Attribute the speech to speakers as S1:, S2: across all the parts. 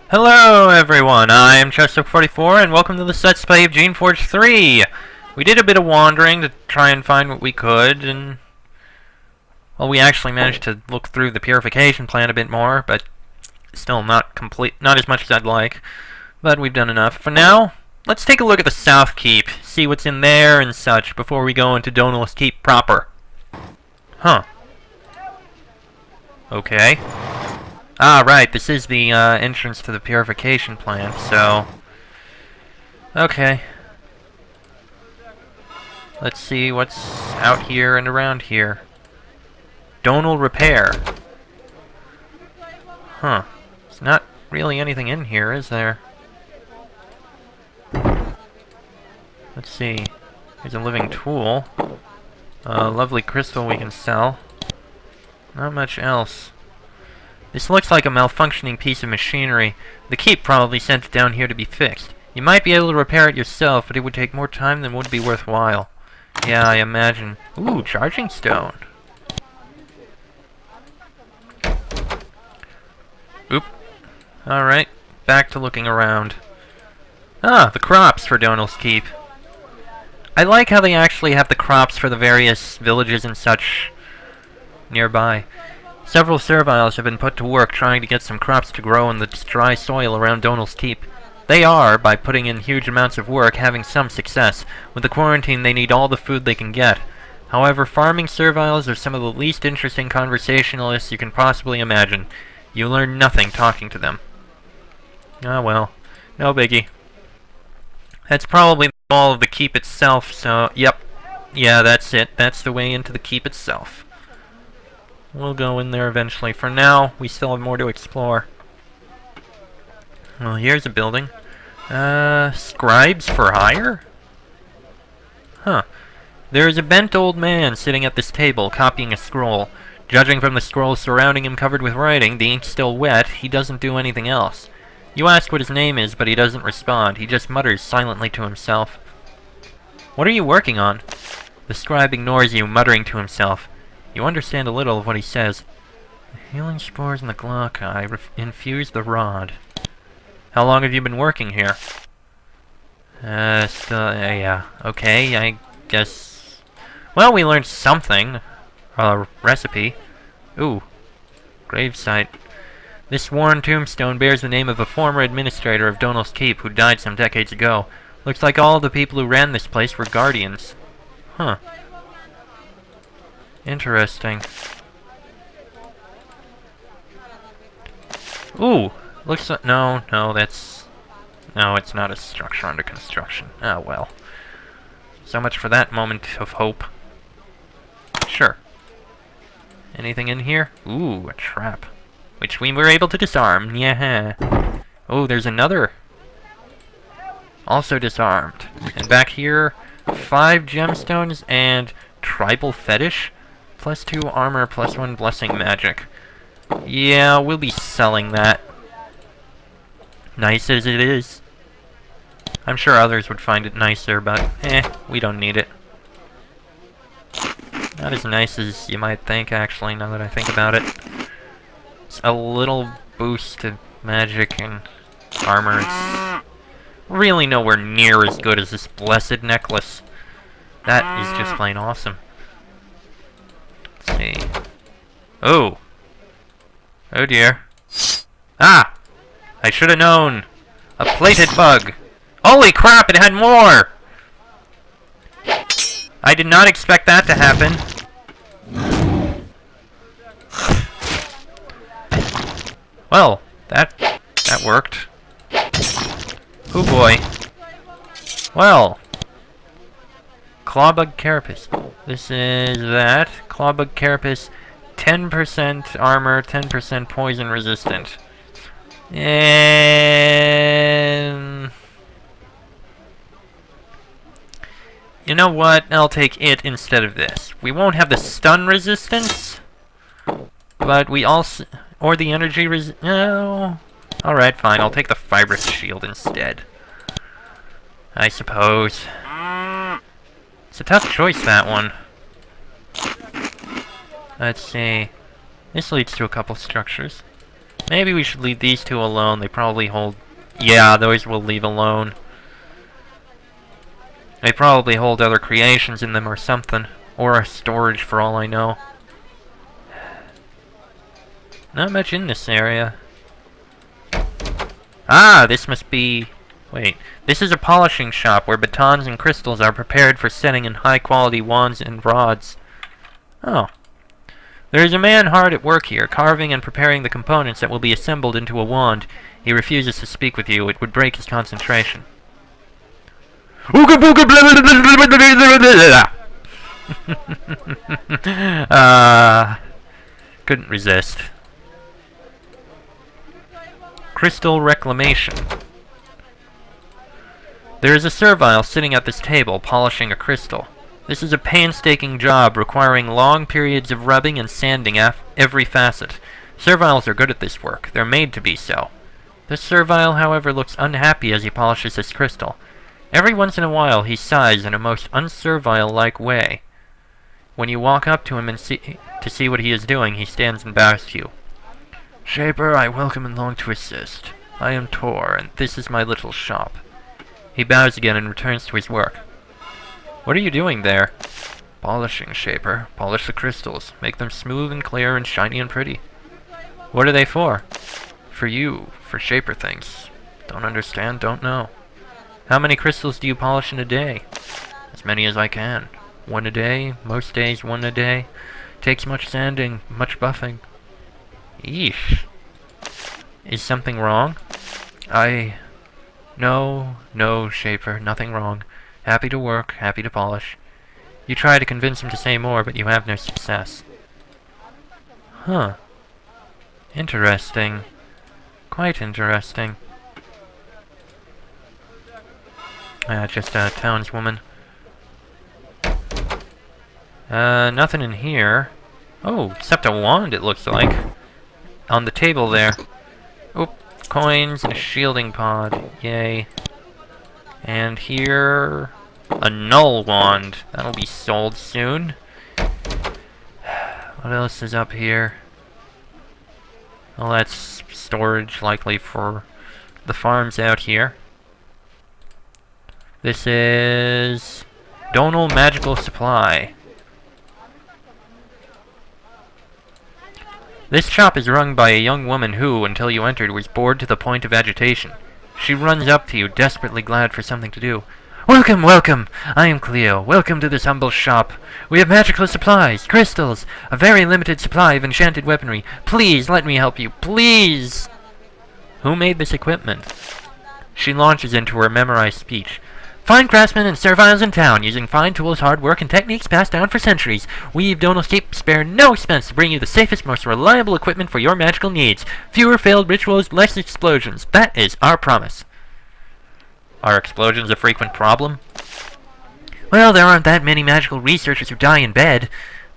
S1: Hello everyone, I am Chester44 and welcome to the Let's Play of Geneforge 3! We did a bit of wandering to try and find what we could, and... well, we actually managed to look through the purification plant a bit more, but still not as much as I'd like. But we've done enough. For now, let's take a look at the South Keep, see what's in there and such, before we go into Donal's Keep proper. Huh. Okay. Ah, right, this is the entrance to the purification plant, so... okay. Let's see what's out here and around here. Donal Repair. Huh. There's not really anything in here, is there? Let's see. Here's a living tool. A lovely crystal we can sell. Not much else. This looks like a malfunctioning piece of machinery. The Keep probably sent it down here to be fixed. You might be able to repair it yourself, but it would take more time than would be worthwhile. Yeah, I imagine. Ooh, charging stone. Oop. Alright, back to looking around. Ah, the crops for Donal's Keep. I like how they actually have the crops for the various villages and such nearby. Several serviles have been put to work trying to get some crops to grow in the dry soil around Donal's Keep. They are, by putting in huge amounts of work, having some success. With the quarantine, they need all the food they can get. However, farming serviles are some of the least interesting conversationalists you can possibly imagine. You learn nothing talking to them. Ah well, no biggie. That's probably all of the Keep itself, so yep. Yeah, that's it. That's the way into the Keep itself. We'll go in there eventually. For now, we still have more to explore. Well, here's a building. Scribes for hire? Huh. There is a bent old man sitting at this table, copying a scroll. Judging from the scrolls surrounding him covered with writing, the ink still wet, he doesn't do anything else. You ask what his name is, but he doesn't respond. He just mutters silently to himself. What are you working on? The scribe ignores you, muttering to himself. You understand a little of what he says. The healing spores in the glaucai infuse the rod. How long have you been working here? Yeah. Okay, I guess... well, we learned something. A recipe. Ooh. Gravesite. This worn tombstone bears the name of a former administrator of Donal's Keep who died some decades ago. Looks like all the people who ran this place were guardians. Huh. Interesting. Ooh, looks like... no, that's... no, it's not a structure under construction. Ah, well. So much for that moment of hope. Sure. Anything in here? Ooh, a trap. Which we were able to disarm. Yeah. Oh, there's another. Also disarmed. And back here, 5 gemstones and tribal fetish. +2 armor, +1 blessing magic. Yeah, we'll be selling that. Nice as it is. I'm sure others would find it nicer, but we don't need it. Not as nice as you might think, actually, now that I think about it. It's a little boost to magic and armor. It's really nowhere near as good as this blessed necklace. That is just plain awesome. Let's see. Oh. Oh dear. Ah! I should have known. A plated bug. Holy crap, it had more! I did not expect that to happen. Well, that worked. Oh boy. Well. Clawbug carapace. This is that. Clawbug carapace, 10% armor, 10% poison resistant. And... you know what? I'll take it instead of this. We won't have the stun resistance, but we also... or the energy no. Alright, fine. I'll take the fibrous shield instead. I suppose. It's a tough choice, that one. Let's see. This leads to a couple structures. Maybe we should leave these two alone. They probably hold... Yeah, those we'll leave alone. They probably hold other creations in them or something. Or a storage for all I know. Not much in this area. Ah, this must be... Wait. This is a polishing shop where batons and crystals are prepared for setting in high-quality wands and rods. Oh. There is a man hard at work here, carving and preparing the components that will be assembled into a wand. He refuses to speak with you. It would break his concentration. Couldn't resist. Crystal reclamation. There is a servile sitting at this table, polishing a crystal. This is a painstaking job requiring long periods of rubbing and sanding every facet. Serviles are good at this work. They're made to be so. This servile, however, looks unhappy as he polishes his crystal. Every once in a while he sighs in a most unservile-like way. When you walk up to him and to see what he is doing, he stands and bows to you. Shaper, I welcome and long to assist. I am Tor, and this is my little shop. He bows again and returns to his work. What are you doing there? Polishing, Shaper. Polish the crystals. Make them smooth and clear and shiny and pretty. What are they for? For you. For Shaper things. Don't understand, don't know. How many crystals do you polish in a day? As many as I can. One a day. Most days, one a day. Takes much sanding, much buffing. Eesh. Is something wrong? No, Shaper, nothing wrong. Happy to work, happy to polish. You try to convince him to say more, but you have no success. Huh. Interesting. Quite interesting. Just a townswoman. Nothing in here. Oh, except a wand, it looks like. On the table there. Oop, coins and a shielding pod. Yay. And here... a null wand. That'll be sold soon. What else is up here? Well, that's storage, likely for the farms out here. This is... Donal Magical Supply. This shop is run by a young woman who, until you entered, was bored to the point of agitation. She runs up to you, desperately glad for something to do. Welcome, welcome! I am Cleo. Welcome to this humble shop. We have magical supplies, crystals, a very limited supply of enchanted weaponry. Please, let me help you, please! Who made this equipment? She launches into her memorized speech. Fine craftsmen and serviles in town, using fine tools, hard work, and techniques passed down for centuries. We of Donal's Keep spare no expense to bring you the safest, most reliable equipment for your magical needs. Fewer failed rituals, less explosions. That is our promise. Are explosions a frequent problem? Well, there aren't that many magical researchers who die in bed.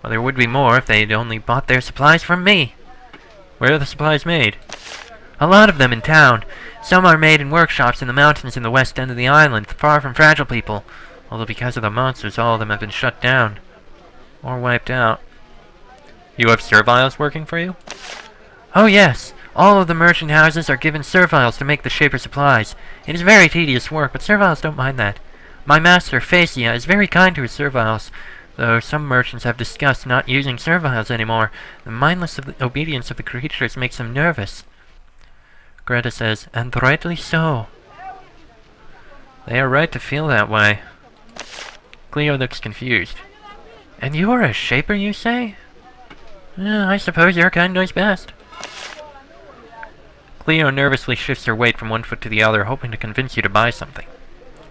S1: Well, there would be more if they'd only bought their supplies from me. Where are the supplies made? A lot of them in town. Some are made in workshops in the mountains in the west end of the island, far from fragile people. Although because of the monsters, all of them have been shut down. Or wiped out. You have serviles working for you? Oh yes. All of the merchant houses are given serviles to make the Shaper supplies. It is very tedious work, but serviles don't mind that. My master, Phasia, is very kind to his serviles, though some merchants have discussed not using serviles anymore. The mindless obedience of the creatures makes them nervous. Greta says, and rightly so. They are right to feel that way. Cleo looks confused. And you are a Shaper, you say? I suppose your kind knows best. Cleo nervously shifts her weight from one foot to the other, hoping to convince you to buy something.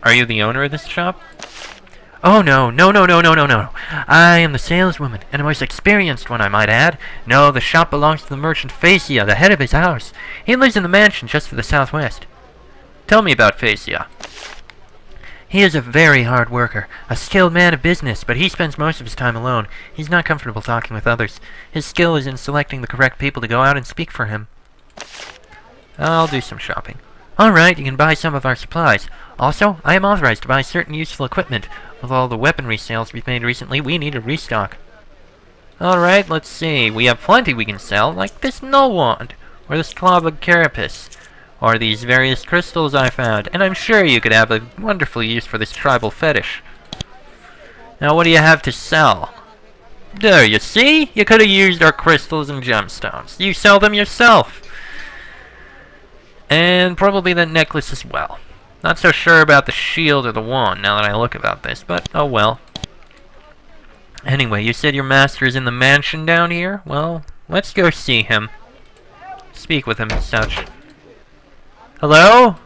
S1: Are you the owner of this shop? Oh no. I am the saleswoman, and a most experienced one, I might add. No, the shop belongs to the merchant Phasia, the head of his house. He lives in the mansion just to the southwest. Tell me about Phasia. He is a very hard worker, a skilled man of business, but he spends most of his time alone. He's not comfortable talking with others. His skill is in selecting the correct people to go out and speak for him. I'll do some shopping. Alright, you can buy some of our supplies. Also, I am authorized to buy certain useful equipment. With all the weaponry sales we've made recently, we need a restock. Alright, let's see. We have plenty we can sell, like this null wand. or the slob of carapace, or these various crystals I found, and I'm sure you could have a wonderful use for this tribal fetish. Now what do you have to sell? There, you see? You could have used our crystals and gemstones. You sell them yourself. And probably that necklace as well. Not so sure about the shield or the wand now that I look about this, but oh well. Anyway, you said your master is in the mansion down here? Well, let's go see him. Speak with him and such. Hello?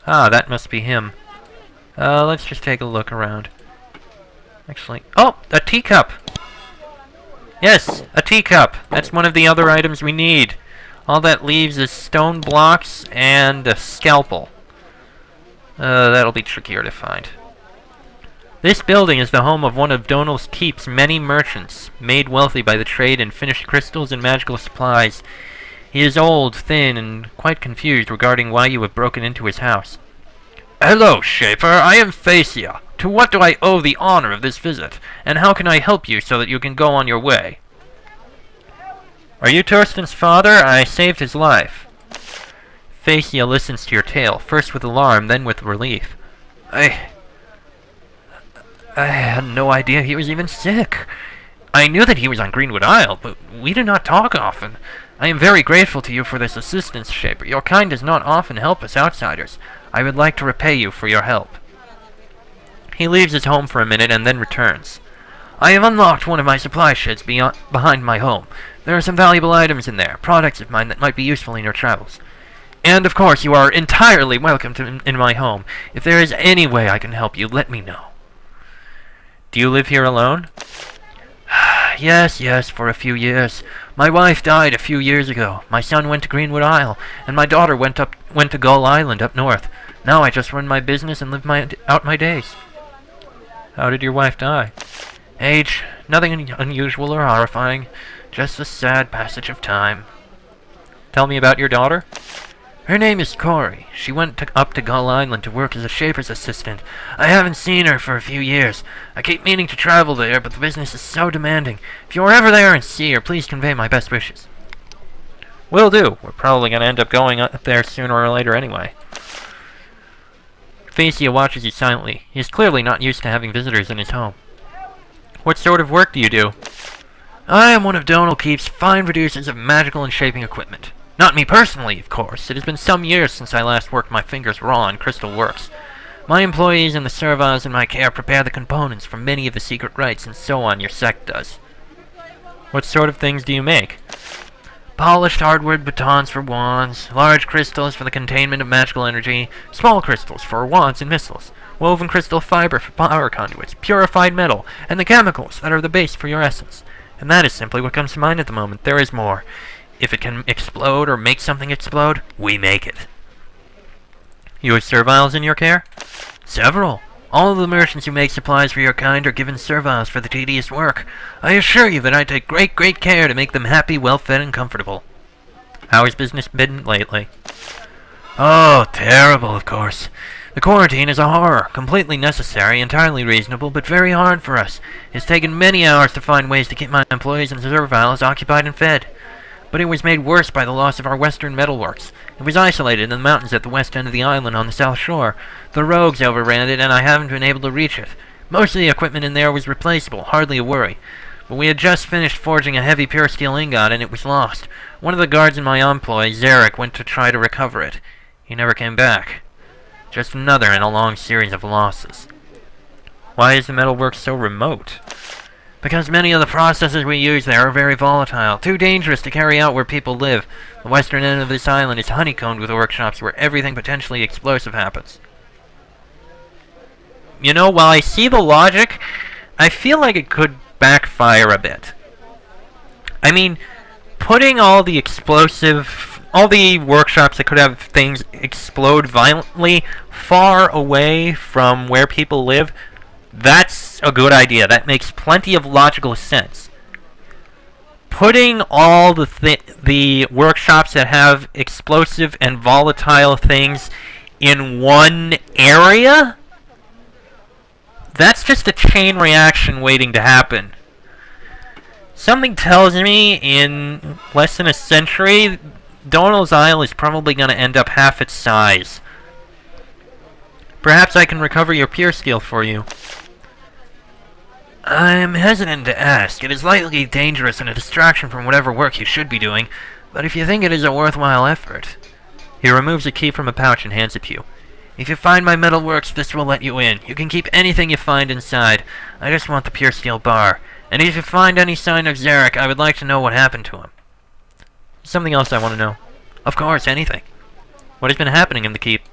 S1: Ah, that must be him. Let's just take a look around. Actually, oh, a teacup! Yes, a teacup! That's one of the other items we need. All that leaves is stone blocks and a scalpel. That'll be trickier to find. This building is the home of one of Donal's Keep's many merchants, made wealthy by the trade in finished crystals and magical supplies. He is old, thin, and quite confused regarding why you have broken into his house. Hello, Shaper. I am Phasia. To what do I owe the honor of this visit, and how can I help you so that you can go on your way? Are you Torsten's father? I saved his life. Phasia listens to your tale, first with alarm, then with relief. I had no idea he was even sick. I knew that he was on Greenwood Isle, but we do not talk often. I am very grateful to you for this assistance, Shaper. Your kind does not often help us outsiders. I would like to repay you for your help. He leaves his home for a minute and then returns. I have unlocked one of my supply sheds behind my home. There are some valuable items in there, products of mine that might be useful in your travels. And, of course, you are entirely welcome in my home. If there is any way I can help you, let me know. Do you live here alone? Yes, for a few years. My wife died a few years ago. My son went to Greenwood Isle, and my daughter went to Gull Island up north. Now I just run my business and live out my days. How did your wife die? Age. Nothing unusual or horrifying. Just a sad passage of time. Tell me about your daughter. Her name is Corey. She went up to Gull Island to work as a shaper's assistant. I haven't seen her for a few years. I keep meaning to travel there, but the business is so demanding. If you're ever there and see her, please convey my best wishes. Will do. We're probably going to end up going up there sooner or later anyway. Phasia watches you silently. He is clearly not used to having visitors in his home. What sort of work do you do? I am one of Donal Keep's fine producers of magical and shaping equipment. Not me personally, of course. It has been some years since I last worked my fingers raw in crystal works. My employees and the serviles in my care prepare the components for many of the secret rites and so on your sect does. What sort of things do you make? Polished hardwood batons for wands, large crystals for the containment of magical energy, small crystals for wands and missiles, woven crystal fiber for power conduits, purified metal, and the chemicals that are the base for your essence. And that is simply what comes to mind at the moment. There is more. If it can explode or make something explode, we make it. You have serviles in your care? Several. All of the merchants who make supplies for your kind are given serviles for the tedious work. I assure you that I take great care to make them happy, well-fed, and comfortable. How has business been lately? Oh, terrible, of course. The quarantine is a horror, completely necessary, entirely reasonable, but very hard for us. It's taken many hours to find ways to keep my employees and serviles occupied and fed. But it was made worse by the loss of our western metalworks. It was isolated in the mountains at the west end of the island on the south shore. The rogues overran it, and I haven't been able to reach it. Most of the equipment in there was replaceable, hardly a worry. But we had just finished forging a heavy pure steel ingot, and it was lost. One of the guards in my employ, Zarek, went to try to recover it. He never came back. Just another in a long series of losses. Why is the metalworks so remote? Because many of the processes we use there are very volatile, too dangerous to carry out where people live. The western end of this island is honeycombed with workshops where everything potentially explosive happens. You know, while I see the logic, I feel like it could backfire a bit. I mean, putting all the workshops that could have things explode violently far away from where people live, that's a good idea. That makes plenty of logical sense. Putting all the workshops that have explosive and volatile things in one area, that's just a chain reaction waiting to happen. Something tells me in less than a century, Donal's Isle is probably going to end up half its size. Perhaps I can recover your pure skill for you. I'm hesitant to ask. It is likely dangerous and a distraction from whatever work you should be doing, but if you think it is a worthwhile effort... He removes a key from a pouch and hands it to you. If you find my metalworks, this will let you in. You can keep anything you find inside. I just want the pure steel bar. And if you find any sign of Zarek, I would like to know what happened to him. Something else I want to know. Of course, anything. What has been happening in the keep?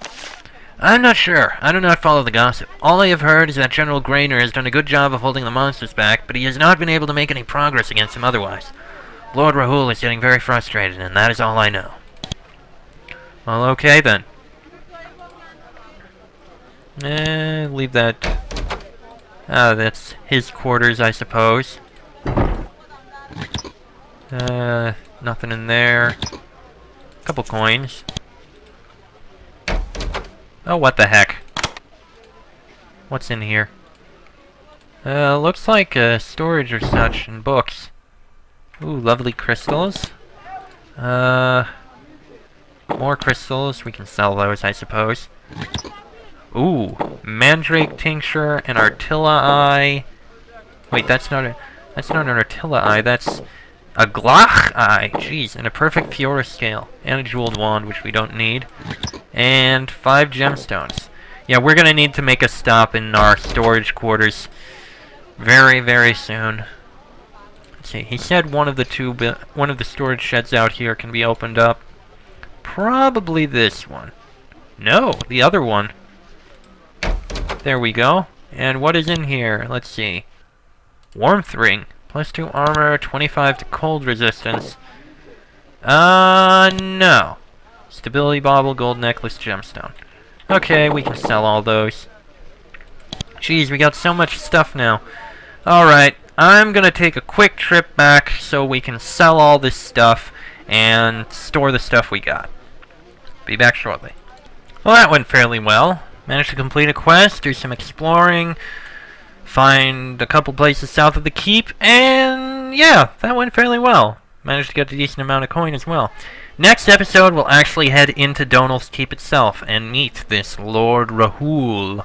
S1: I'm not sure. I do not follow the gossip. All I have heard is that General Grainer has done a good job of holding the monsters back, but he has not been able to make any progress against them otherwise. Lord Rahul is getting very frustrated, and that is all I know. Well, okay then. Leave that. That's his quarters, I suppose. Nothing in there. Couple coins. Oh, what the heck? What's in here? Looks like storage or such, and books. Ooh, lovely crystals. More crystals. We can sell those, I suppose. Ooh, Mandrake Tincture and Artilla Eye. Wait, that's not an Artilla Eye. That's a Glach Eye. Jeez, and a perfect Fiora Scale. And a Jeweled Wand, which we don't need. And 5 gemstones. Yeah, we're gonna need to make a stop in our storage quarters very, very soon. Let's see. He said one of the storage sheds out here can be opened up. Probably this one. No, the other one. There we go. And what is in here? Let's see. Warmth Ring. +2 armor, 25 to cold resistance. No. Stability Bauble, Gold Necklace, Gemstone. Okay, we can sell all those. Jeez, we got so much stuff now. Alright, I'm gonna take a quick trip back so we can sell all this stuff and store the stuff we got. Be back shortly. Well, that went fairly well. Managed to complete a quest, do some exploring, find a couple places south of the keep, and yeah, that went fairly well. Managed to get a decent amount of coin as well. Next episode, we'll actually head into Donal's Keep itself and meet this Lord Rahul.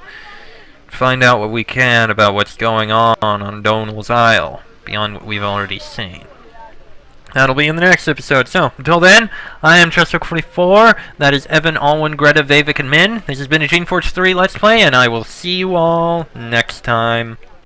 S1: Find out what we can about what's going on Donal's Isle, beyond what we've already seen. That'll be in the next episode. So, until then, I am Trustor44. That is Evan, Alwyn, Greta, Vavik, and Min. This has been a Geneforge 3 Let's Play, and I will see you all next time.